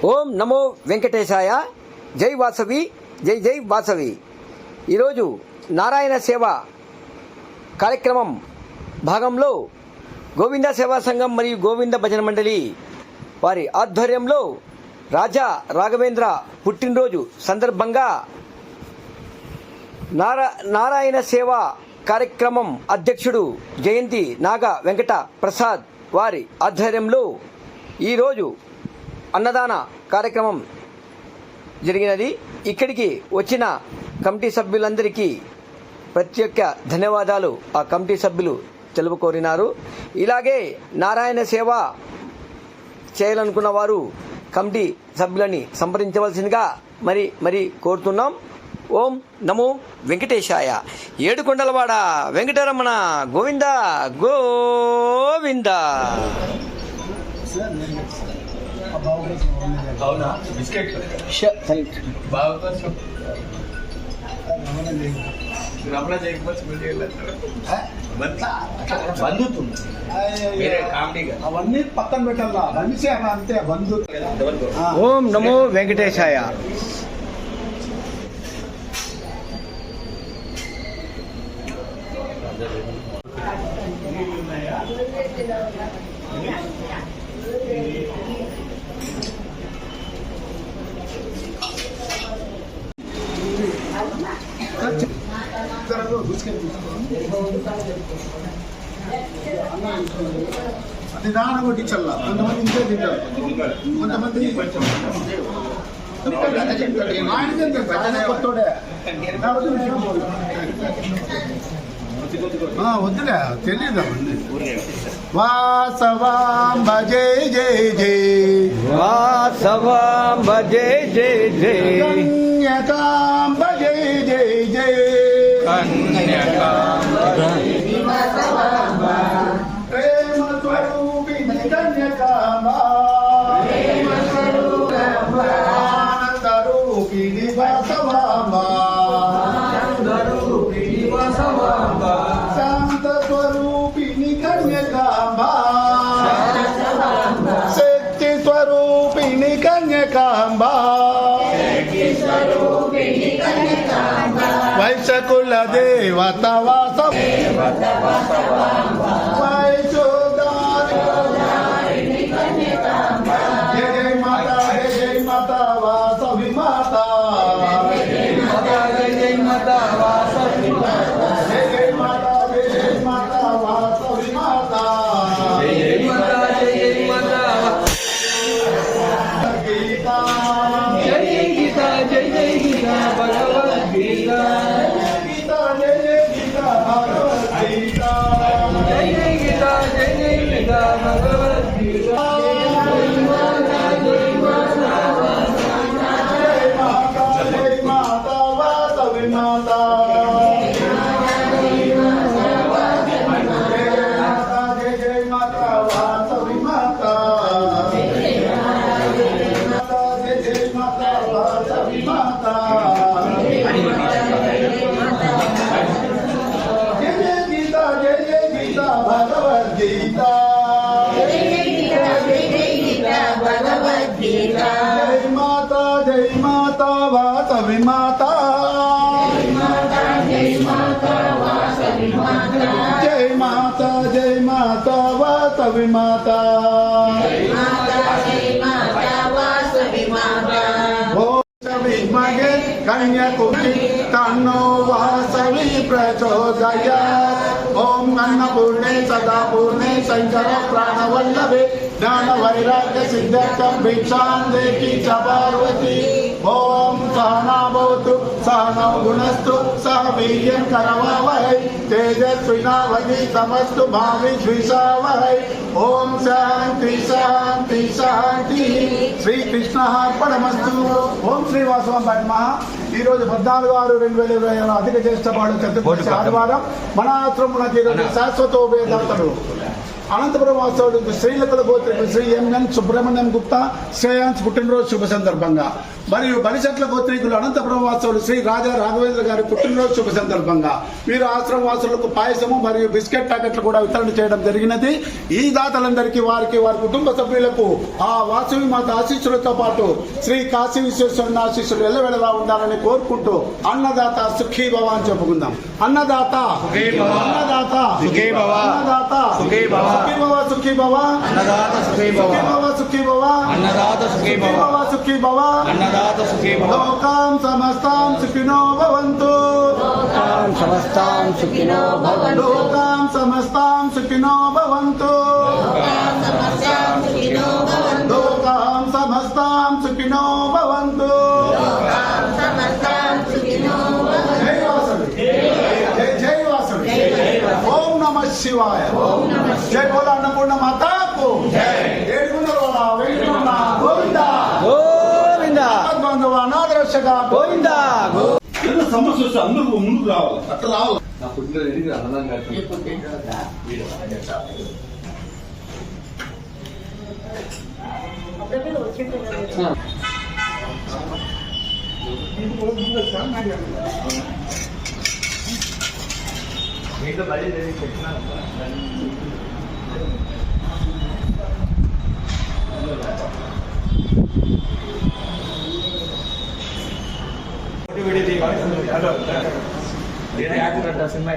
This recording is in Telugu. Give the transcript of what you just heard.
ఓం నమో వెంకటేశాయ. జై వాసవి, జై జై వాసవి. ఈరోజు నారాయణ సేవ కార్యక్రమం భాగంలో గోవింద సేవా సంఘం మరియు గోవింద భజన మండలి వారి ఆధ్వర్యంలో రాజా రాఘవేంద్ర పుట్టినరోజు సందర్భంగా నారాయణ సేవ కార్యక్రమం అధ్యక్షుడు జయంతి నాగ వెంకట ప్రసాద్ వారి ఆధ్వర్యంలో ఈరోజు అన్నదాన కార్యక్రమం జరిగినది. ఇక్కడికి వచ్చిన కమిటీ సభ్యులందరికీ ప్రత్యేక ధన్యవాదాలు ఆ కమిటీ సభ్యులు తెలుపుకోరినారు. ఇలాగే నారాయణ సేవ చేయాలనుకున్న వారు కమిటీ సభ్యులని సంప్రదించవలసిందిగా మరి కోరుతున్నాం. ఓం నమో వెంకటేశాయ. ఏడుకొండలవాడ వెంకటరమణ గోవింద గోవింద. అవన్నీ పక్కన పెట్టాలా మనిషి అంతే బంధు. ఓం నమో వెంకటేశాయ. నిదానం కొట్టించల్లా. కొంతమంది ఇంట్లో తింటారు, కొంతమంది కొత్తోడే వద్దులే తెలియదు. వాసవాంబ జయ జయ జయ, వాసవాంబ జయ జయ జయ, కన్యకాంబ జయ జయ జయ, ప్రేమ స్వరూపిణి కన్యకాంబ, ఆనంద రూపిణి వాసవాంబ, శాంత స్వరూపిణి కన్యకాంబ, శక్తి స్వరూపిణి కన్యకాంబ, వైశకుల దేవత వాస వైశోదారిణి కన్యకాంబ, జయ మాతా జయ జయ మాతా వాసవి మాతా, జయ మాతా జయ జయ మాతా వాసవి మాతా, జయ జయ మాతా జయ జయ మాతా వాసవి మాతా, జయ జయ మాతా జయ జయ మాతా గీతా, జయ గీతా జయ జయ గీతా భగవద్గీత, గీతా జయ జయ గీతా భగవద్గీత, జయ జయ గీతా జయ జయ గీతా భగవద్గీత, జయ మాతా వాసవి మాతా, జయ జయ మాతా వాసవి మాతా, జయ జయ మాతా వాసవి మాతా, జయ జయ గీతా జయ జయ గీతా భగవద్గీత, జయ మాతా వాసవి మాతా, జయ మాతా జయ మాతా వాసవి మాతా, విద్మహే కన్యకుటి తన్నో వాసవి ప్రచోదయాత్. ఓం అన్నపూర్ణే సదాపూర్ణే శంకర ప్రాణవల్లభే జ్ఞాన వైరాగ్య సిద్ధ్యర్థం భిక్షాం దేహి చ పార్వతి. ఓం సహనా భవతు సహనౌ గుణస్తు సహ వీర్యం కరవావహై తేజస్వినావధీతమస్తు మా విద్విషావహై. ఓం శాంతి శాంతి శాంతి. శ్రీకృష్ణార్పణమస్తు. ఓం శ్రీవాసవం పద్మ. ఈరోజు 14/6/2020 అధిక జ్యేష్ఠ పాడు చతుర్దశి ఆదివారం మన ఆశ్రమమునకు ఈరోజు శాశ్వతోపేదాతలు అనంతపురం వాస్తవుడు శ్రీలతల గోత్రి శ్రీ ఎంఎన్ సుబ్రహ్మణ్యం గుప్తా శ్రేయాంశ్ పుట్టినరోజు శుభ సందర్భంగా మరియు మరియు బలిచట్ల గోత్రీకులు అనంతపురం వాసులు శ్రీ రాజా రాఘవేంద్ర గారి పుట్టినరోజు శుభ సందర్భంగా వీరు ఆశ్రమ వాసులకు పాయసము మరియు బిస్కెట్ ప్యాకెట్లు కూడా వితరణ చేయడం జరిగినది. ఈ దాతలందరికీ వారికి వారి కుటుంబ సభ్యులకు ఆ వాసవి మాత ఆశీస్సులతో పాటు శ్రీ కాశీ విశ్వేశ్వరుని ఆశీస్సులు ఎల్లవెల్లలా ఉండాలని కోరుకుంటూ అన్నదాత సుఖీ భవ అని చెప్పుకుందాం. అన్నదాత అన్నదాత సుఖీ భవ. అన్నదాత సుఖీ భవ. సుఖీ భవ సుఖీ భవ అన్నదాత సుఖీ భవ. సుఖీ భవ అన్నదాత సుఖీ భవ. సుఖీ భవ అన్నదాత సుఖీ భవ. లోకాం సమస్తాం సుఖినో భవంతు. లోకాం సమస్తాం సుఖినో భవంతు. లోకాం సమస్తాం సుఖినో భవంతు. లోకాం సమస్తాం సుఖినో భవంతు. జై వాసవి. జై వాసవి. ఓం నమః శివాయ. జై బోలో అన్నపూర్ణ మాతాకు. ఏడుగుండల వెంకటరమణ గోవిందా. గోవింద బాంధవ అనాథరక్షక గోవింద. ఏదో సమస్య వస్తే అందరూ ముందుకు రావాలి. అట్లా రావాలి. సినిమా